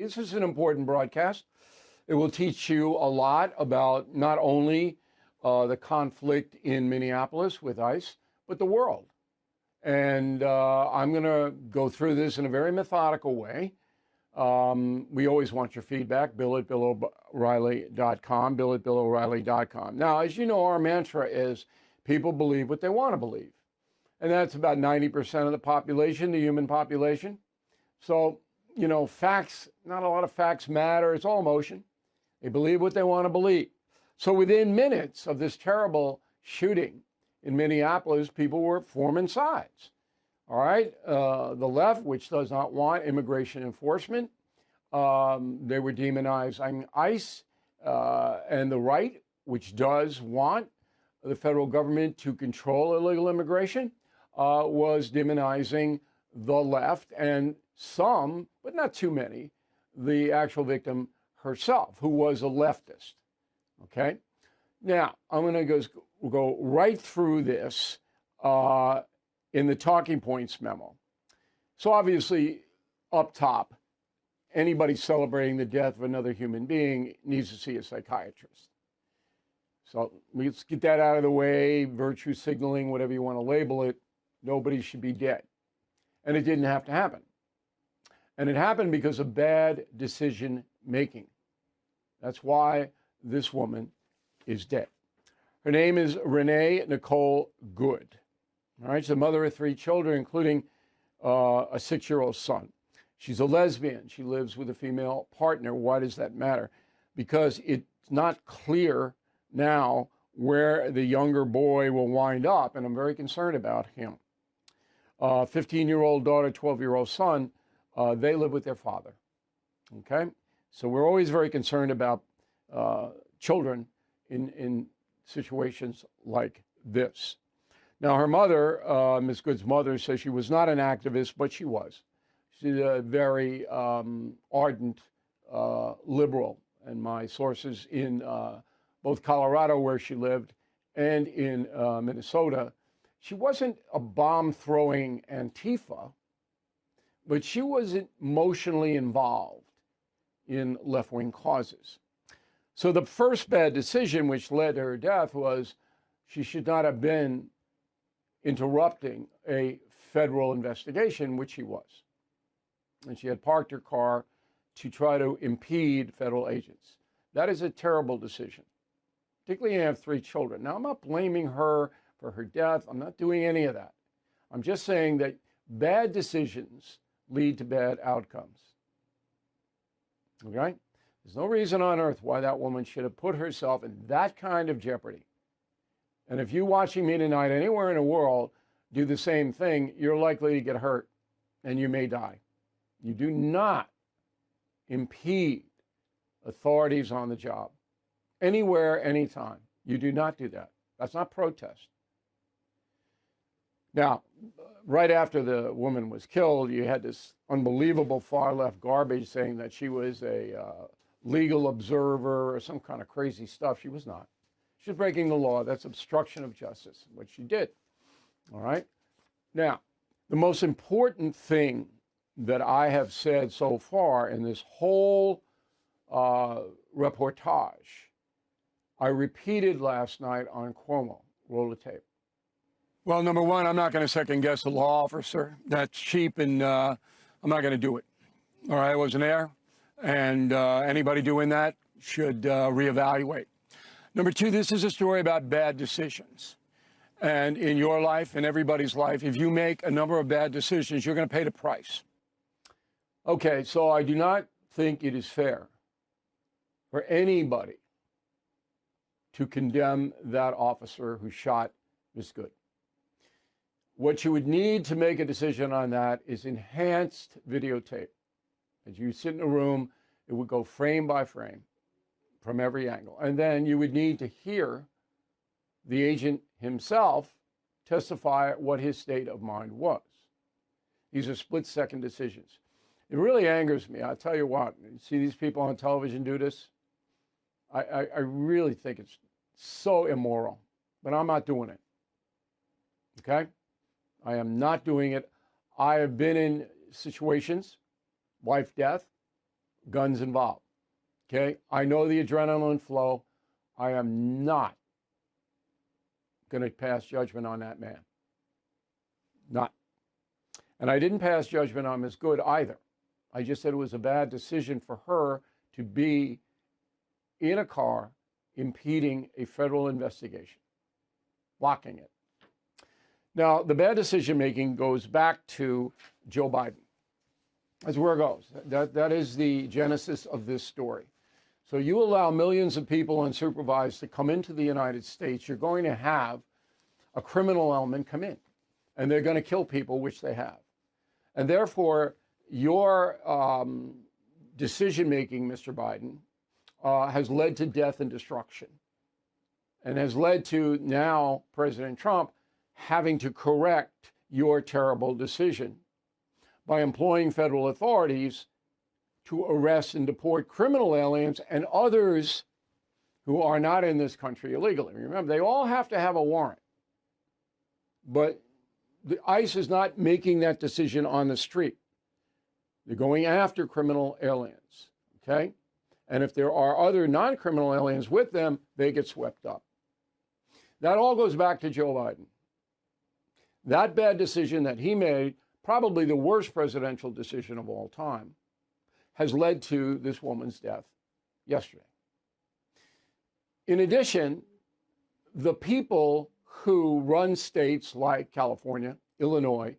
This is an important broadcast. It will teach you a lot about not only the conflict in Minneapolis with ICE, but the world. And I'm going to go through this in a very methodical way. We always want your feedback, bill@BillO'Reilly.com, bill@BillO'Reilly.com. Now, as you know, our mantra is people believe what they want to believe. And that's about 90% of the population, the human population. So, you know, facts, not a lot of facts matter. It's all emotion. They believe what they want to believe. So within minutes of this terrible shooting in Minneapolis, people were forming sides. All right. The left, which does not want immigration enforcement, they were demonizing ICE, and the right, which does want the federal government to control illegal immigration, was demonizing the left, and some, but not too many, the actual victim herself, who was a leftist. Okay. Now, I'm going to go right through this in the talking points memo. So obviously, up top, anybody celebrating the death of another human being needs to see a psychiatrist. So let's get that out of the way, virtue signaling, whatever you want to label it. Nobody should be dead. And it didn't have to happen. And it happened because of bad decision making. That's why this woman is dead. Her name is Renee Nicole Good. All right, she's the mother of 3 children, including a 6-year-old son. She's a lesbian. She lives with a female partner. Why does that matter? Because it's not clear now where the younger boy will wind up, and I'm very concerned about him. 15-year-old daughter, 12-year-old son, they live with their father. Okay? So we're always very concerned about children in situations like this. Now, her mother, Ms. Good's mother, says she was not an activist, but she was. She's a very ardent liberal, and my sources in both Colorado, where she lived, and in Minnesota, she wasn't a bomb-throwing Antifa, but she was emotionally involved in left-wing causes. So the first bad decision which led to her death was she should not have been interrupting a federal investigation, which she was. And she had parked her car to try to impede federal agents. That is a terrible decision, particularly when you have 3 children. Now, I'm not blaming her for her death. I'm not doing any of that. I'm just saying that bad decisions lead to bad outcomes. Okay? There's no reason on earth why that woman should have put herself in that kind of jeopardy. And if you watching me tonight anywhere in the world do the same thing, you're likely to get hurt and you may die. You do not impede authorities on the job. Anywhere, anytime. You do not do that. That's not protest. Now, right after the woman was killed, you had this unbelievable far-left garbage saying that she was a legal observer or some kind of crazy stuff. She was not. She was breaking the law. That's obstruction of justice, which she did. All right? Now, the most important thing that I have said so far in this whole reportage, I repeated last night on Cuomo. Roll the tape. Well, number one, I'm not going to second guess a law officer. That's cheap, and I'm not going to do it. All right, I wasn't there, and anybody doing that should reevaluate. Number two, this is a story about bad decisions. And in your life, in everybody's life, if you make a number of bad decisions, you're going to pay the price. Okay, so I do not think it is fair for anybody to condemn that officer who shot Ms. Good. What you would need to make a decision on that is enhanced videotape. As you sit in a room, it would go frame by frame from every angle. And then you would need to hear the agent himself testify what his state of mind was. These are split-second decisions. It really angers me. I'll tell you what, you see these people on television do this? I really think it's so immoral, but I'm not doing it. Okay? I am not doing it. I have been in situations, wife death, guns involved. Okay, I know the adrenaline flow. I am not going to pass judgment on that man. Not. And I didn't pass judgment on Ms. Good either. I just said it was a bad decision for her to be in a car impeding a federal investigation, blocking it. Now, the bad decision making goes back to Joe Biden. That's where it goes. That is the genesis of this story. So you allow millions of people unsupervised to come into the United States, you're going to have a criminal element come in, and they're going to kill people, which they have. And therefore, your decision-making, Mr. Biden, has led to death and destruction, and has led to now President Trump having to correct your terrible decision by employing federal authorities to arrest and deport criminal aliens and others who are not in this country illegally. Remember, they all have to have a warrant. But the ICE is not making that decision on the street. They're going after criminal aliens, okay? And if there are other non-criminal aliens with them, they get swept up. That all goes back to Joe Biden. That bad decision that he made, probably the worst presidential decision of all time, has led to this woman's death yesterday. In addition, the people who run states like California, Illinois,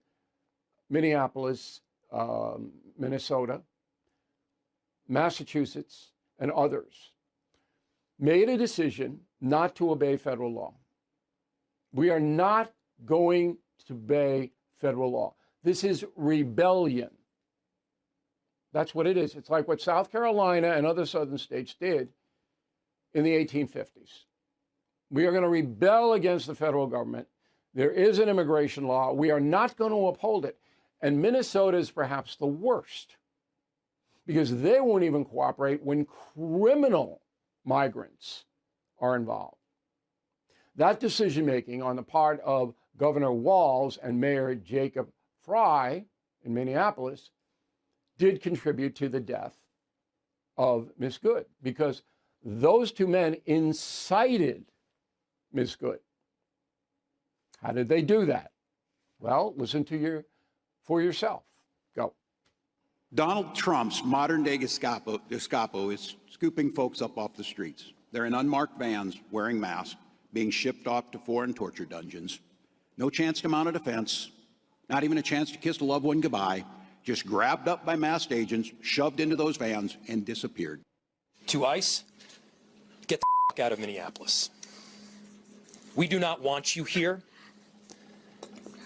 Minneapolis, Minnesota, Massachusetts, and others made a decision not to obey federal law. We are not going to obey federal law. This is rebellion. That's what it is. It's like what South Carolina and other southern states did in the 1850s. We are going to rebel against the federal government. There is an immigration law. We are not going to uphold it. And Minnesota is perhaps the worst, because they won't even cooperate when criminal migrants are involved. That decision-making on the part of Governor Walz and Mayor Jacob Frey in Minneapolis did contribute to the death of Ms. Good, because those two men incited Ms. Good. How did they do that? Well, listen to for yourself. Go. Donald Trump's modern-day Gestapo is scooping folks up off the streets. They're in unmarked vans, wearing masks, being shipped off to foreign torture dungeons. No chance to mount a defense, not even a chance to kiss a loved one goodbye, just grabbed up by masked agents, shoved into those vans, and disappeared. To ICE, get the f*** out of Minneapolis. We do not want you here.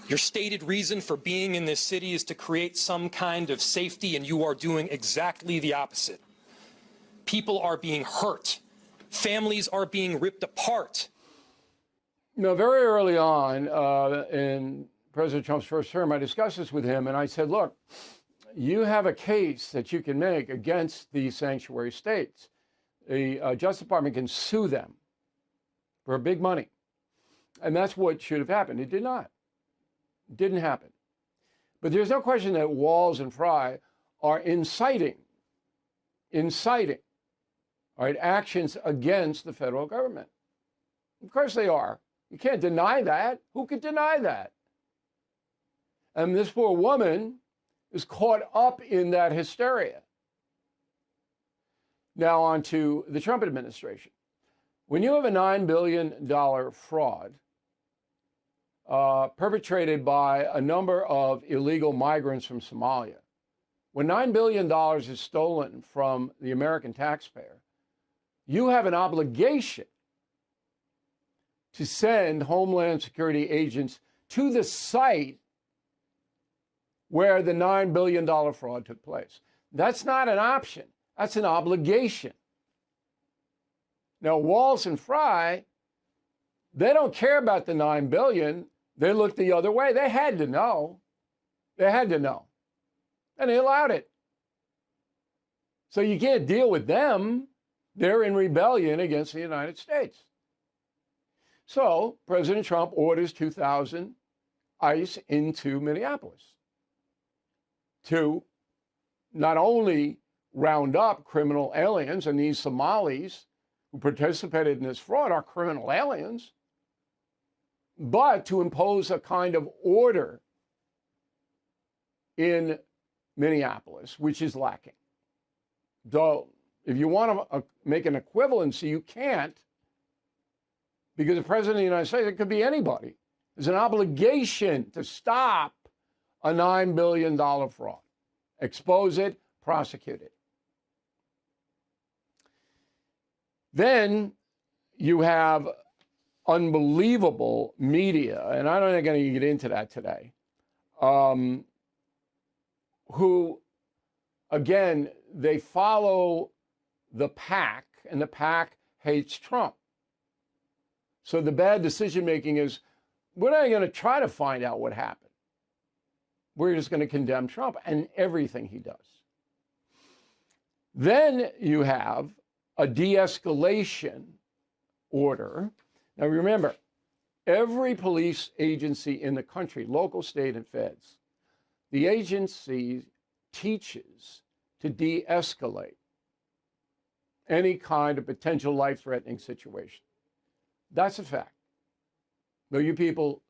Your stated reason for being in this city is to create some kind of safety, and you are doing exactly the opposite. People are being hurt. Families are being ripped apart. Now, very early on in President Trump's first term, I discussed this with him, and I said, look, you have a case that you can make against these sanctuary states. The Justice Department can sue them for big money. And that's what should have happened. It did not. It didn't happen. But there's no question that Walz and Frey are inciting, all right, actions against the federal government. Of course they are. You can't deny that. Who could deny that? And this poor woman is caught up in that hysteria. Now on to the Trump administration. When you have a $9 billion fraud perpetrated by a number of illegal migrants from Somalia, when $9 billion is stolen from the American taxpayer, you have an obligation to send Homeland Security agents to the site where the $9 billion fraud took place. That's not an option. That's an obligation. Now, Walz and Frey, they don't care about the $9 billion. They looked the other way. They had to know. They had to know. And they allowed it. So you can't deal with them. They're in rebellion against the United States. So President Trump orders 2,000 ICE into Minneapolis to not only round up criminal aliens, and these Somalis who participated in this fraud are criminal aliens, but to impose a kind of order in Minneapolis, which is lacking. Though, if you want to make an equivalency, you can't, because the President of the United States, it could be anybody, there's an obligation to stop a $9 billion fraud, expose it, prosecute it. Then you have unbelievable media, and I'm not going to get into that today, who, again, they follow the pack, and the pack hates Trump. So the bad decision-making is, we're not going to try to find out what happened. We're just going to condemn Trump and everything he does. Then you have a de-escalation order. Now remember, every police agency in the country, local, state, and feds, the agency teaches to de-escalate any kind of potential life-threatening situation. That's a fact. Though you people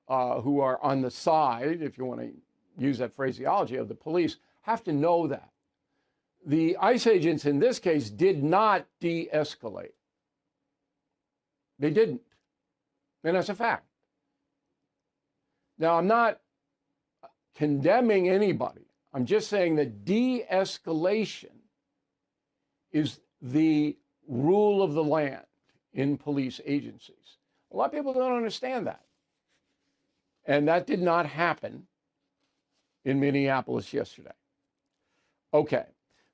who are on the side, if you want to use that phraseology, of the police, have to know that. The ICE agents in this case did not de-escalate. They didn't. And that's a fact. Now, I'm not condemning anybody. I'm just saying that de-escalation is the rule of the land in police agencies. A lot of people don't understand that. And that did not happen in Minneapolis yesterday. Okay,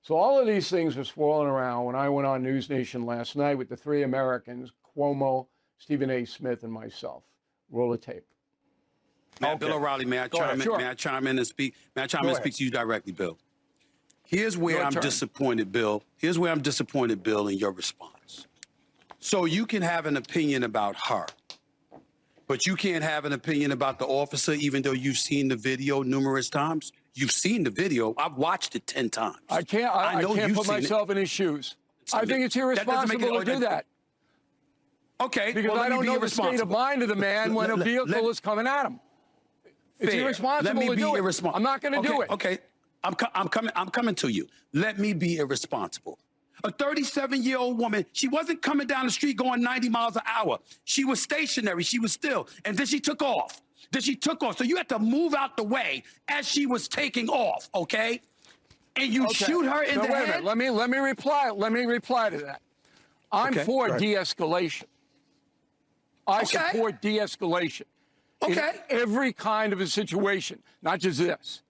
so all of these things were swirling around when I went on News Nation last night with the three Americans, Cuomo, Stephen A. Smith, and myself. Roll the tape. Okay. Bill O'Reilly, may I chime in? Sure. May I chime in and speak? May I chime in and speak to you directly, Bill? Here's where I'm disappointed, Bill. Here's where I'm disappointed, Bill, in your response. So you can have an opinion about her, but you can't have an opinion about the officer, even though you've seen the video numerous times. You've seen the video. I've watched it 10 times. I can't put myself in his shoes. I think it's irresponsible to do that. Okay. Because I don't know the state of mind of the man when a vehicle is coming at him. It's irresponsible to do it. I'm not going to do it. Okay. I'm coming to you. Let me be irresponsible. A 37-year-old woman, she wasn't coming down the street going 90 miles an hour. She was stationary. She was still. And then she took off. So you had to move out the way as she was taking off, okay? And you shoot her in the head? Wait a minute. Let me reply to that. I'm for de-escalation. I support de-escalation. In every kind of a situation, not just this.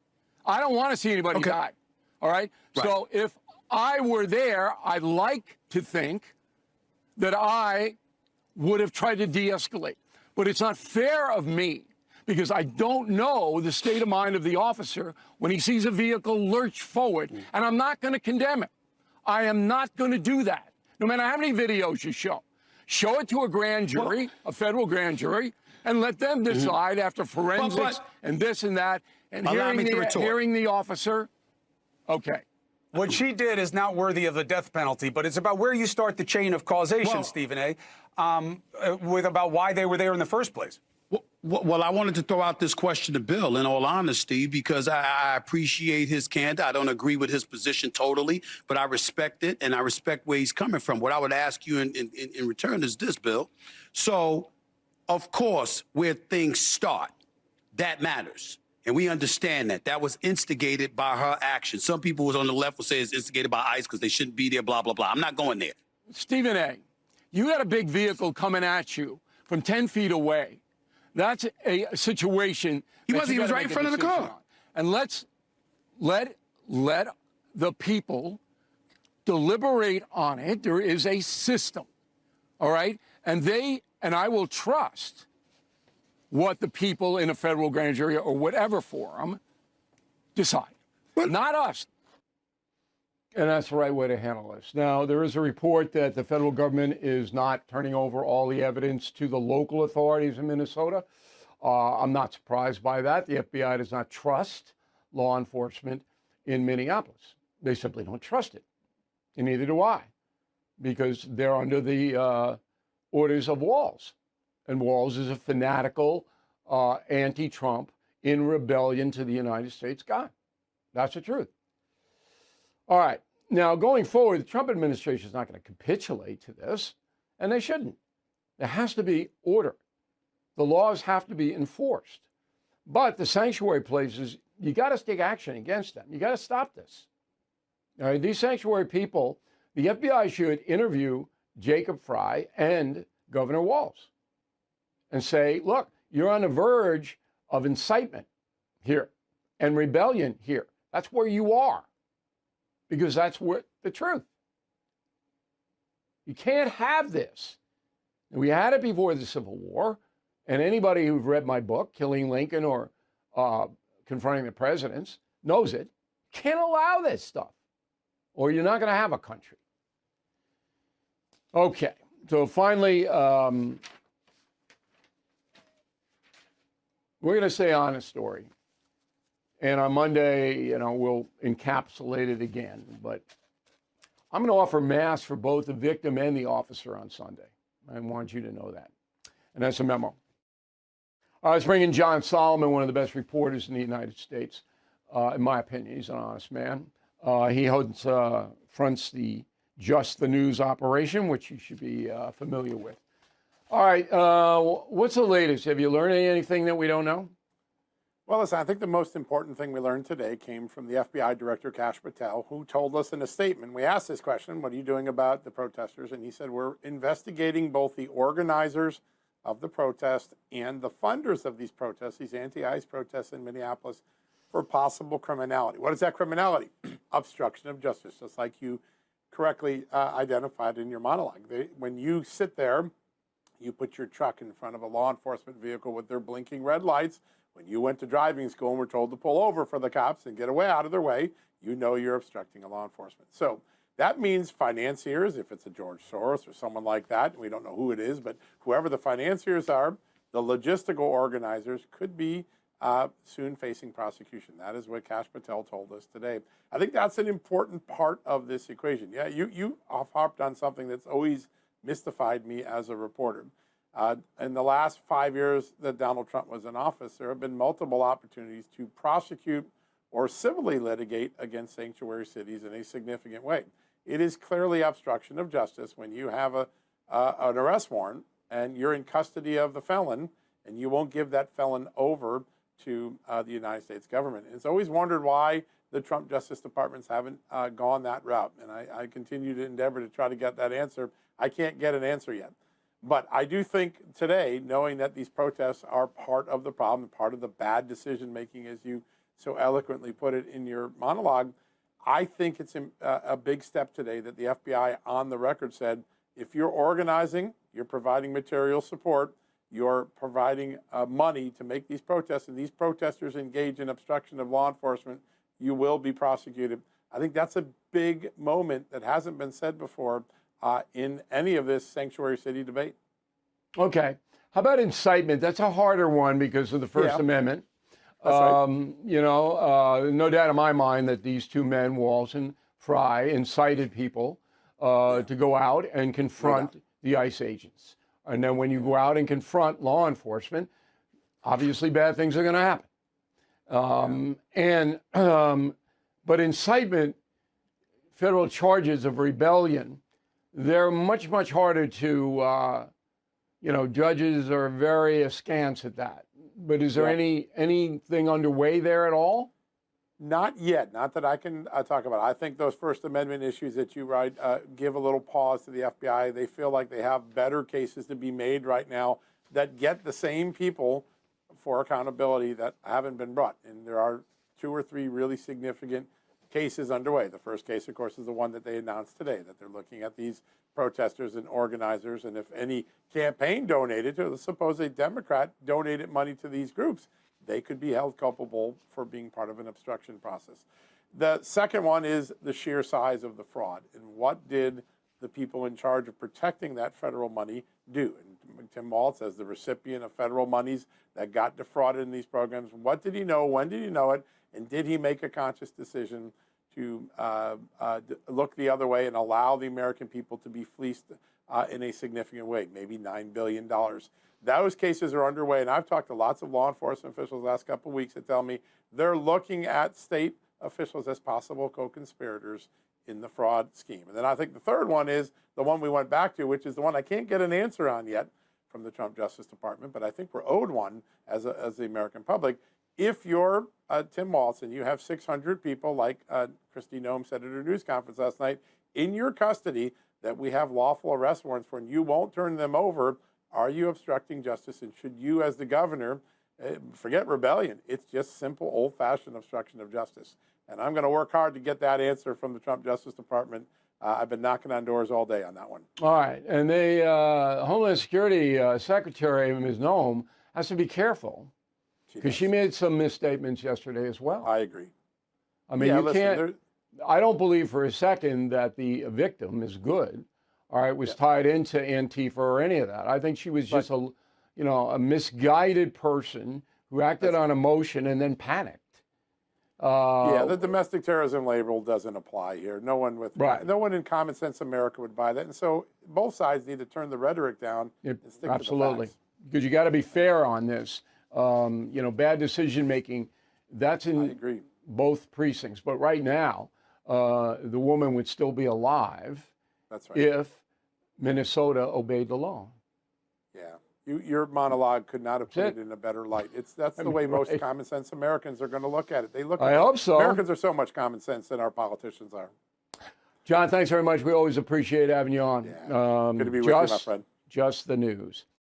I don't want to see anybody die, all right? So if I were there, I'd like to think that I would have tried to de-escalate. But it's not fair of me, because I don't know the state of mind of the officer when he sees a vehicle lurch forward, and I'm not going to condemn it. I am not going to do that, no matter how many videos you show. Show it to a grand jury, a federal grand jury, and let them decide after forensics and this and that, and hearing the officer. Okay. What she did is not worthy of the death penalty, but it's about where you start the chain of causation, Stephen A., with about why they were there in the first place. Well, I wanted to throw out this question to Bill, in all honesty, because I appreciate his candor. I don't agree with his position totally, but I respect it, and I respect where he's coming from. What I would ask you in return is this, Bill. So, of course, where things start, that matters. And we understand that. That was instigated by her action. Some people on the left will say it's instigated by ICE because they shouldn't be there, blah, blah, blah. I'm not going there. Stephen A., you got a big vehicle coming at you from 10 feet away. That's a situation. He was right in front of the car. And let the people deliberate on it. There is a system, all right? And I will trust what the people in a federal grand jury or whatever forum decide, not us. And that's the right way to handle this. Now, there is a report that the federal government is not turning over all the evidence to the local authorities in Minnesota. I'm not surprised by that. The FBI does not trust law enforcement in Minneapolis. They simply don't trust it. And neither do I, because they're under the orders of Walz. And Walz is a fanatical anti-Trump in rebellion to the United States guy. That's the truth. All right. Now, going forward, the Trump administration is not going to capitulate to this, and they shouldn't. There has to be order. The laws have to be enforced. But the sanctuary places, you got to take action against them. You got to stop this. All right, these sanctuary people, the FBI should interview Jacob Frey and Governor Walz and say, look, you're on the verge of incitement here and rebellion here. That's where you are, because that's what the truth. You can't have this. And we had it before the Civil War, and anybody who's read my book, Killing Lincoln or Confronting the Presidents, knows it. You can't allow this stuff, or you're not going to have a country. Okay, so finally, we're going to say on a story. And on Monday, we'll encapsulate it again. But I'm going to offer masks for both the victim and the officer on Sunday. I want you to know that. And that's a memo. Let's bring in John Solomon, one of the best reporters in the United States. In my opinion, he's an honest man. He fronts the Just the News operation, which you should be familiar with. All right, what's the latest? Have you learned anything that we don't know? Well, listen, I think the most important thing we learned today came from the FBI Director, Kash Patel, who told us in a statement. We asked this question, what are you doing about the protesters? And he said, we're investigating both the organizers of the protest and the funders of these protests, these anti-ICE protests in Minneapolis, for possible criminality. What is that criminality? Obstruction of justice, just like you correctly identified in your monologue. When you sit there, you put your truck in front of a law enforcement vehicle with their blinking red lights. When you went to driving school and were told to pull over for the cops and get away out of their way, you know you're obstructing a law enforcement. So that means financiers, if it's a George Soros or someone like that, we don't know who it is, but whoever the financiers are, the logistical organizers could be soon facing prosecution. That is what Kash Patel told us today. I think that's an important part of this equation. Yeah, you harped on something that's always mystified me as a reporter. In the last 5 years that Donald Trump was in office, there have been multiple opportunities to prosecute or civilly litigate against sanctuary cities in a significant way. It is clearly obstruction of justice when you have an arrest warrant and you're in custody of the felon and you won't give that felon over to the United States government. And it's always wondered why the Trump Justice Departments haven't gone that route. And I continue to endeavor to try to get that answer. I can't get an answer yet. But I do think today, knowing that these protests are part of the problem, part of the bad decision-making, as you so eloquently put it in your monologue, I think it's a big step today that the FBI on the record said, if you're organizing, you're providing material support, you're providing money to make these protests, and these protesters engage in obstruction of law enforcement, you will be prosecuted. I think that's a big moment that hasn't been said before in any of this sanctuary city debate. Okay. How about incitement? That's a harder one because of the First Amendment. That's right. No doubt in my mind that these two men, Walz and Frey, incited people to go out and confront the ICE agents. And then when you go out and confront law enforcement, obviously bad things are going to happen. But incitement, federal charges of rebellion, they're much, much harder to, judges are very askance at that. But is there anything underway there at all? Not yet. Not that I can talk about. I think those First Amendment issues that you write give a little pause to the FBI. They feel like they have better cases to be made right now that get the same people for accountability that haven't been brought. And there are 2 or 3 really significant cases underway. The first case, of course, is the one that they announced today, that they're looking at these protesters and organizers. And if any campaign donated to, let's suppose a Democrat donated money to these groups, they could be held culpable for being part of an obstruction process. The second one is the sheer size of the fraud. And what did the people in charge of protecting that federal money do? And Tim Walz, as the recipient of federal monies that got defrauded in these programs, what did he know? When did he know it? And did he make a conscious decision to look the other way and allow the American people to be fleeced in a significant way, maybe $9 billion. Those cases are underway, and I've talked to lots of law enforcement officials the last couple of weeks that tell me they're looking at state officials as possible co-conspirators in the fraud scheme. And then I think the third one is the one we went back to, which is the one I can't get an answer on yet from the Trump Justice Department, but I think we're owed one as the American public. If you're Tim Walz and you have 600 people, like Kristi Noem said at her news conference last night, in your custody that we have lawful arrest warrants for, and you won't turn them over, are you obstructing justice? And should you, as the governor, forget rebellion? It's just simple, old-fashioned obstruction of justice. And I'm going to work hard to get that answer from the Trump Justice Department. I've been knocking on doors all day on that one. All right. And the Homeland Security Secretary, Ms. Noem, has to be careful because she made some misstatements yesterday as well. I agree. I mean, you can't. I don't believe for a second that the victim is good. All right, was tied into Antifa or any of that. I think she was just a misguided person who acted on emotion and then panicked. The domestic terrorism label doesn't apply here. No one in common sense America would buy that. And so both sides need to turn the rhetoric down and stick to the facts. Because you got to be fair on this. Bad decision making, that's in both precincts. But right now, the woman would still be alive. That's right. If Minnesota obeyed the law. Yeah. Your monologue could not have put it in a better light. That's the way most common sense Americans are going to look at it. I hope so. Americans are so much common sense than our politicians are. John, thanks very much. We always appreciate having you on. Yeah. Good to be with you, my friend. Just the news.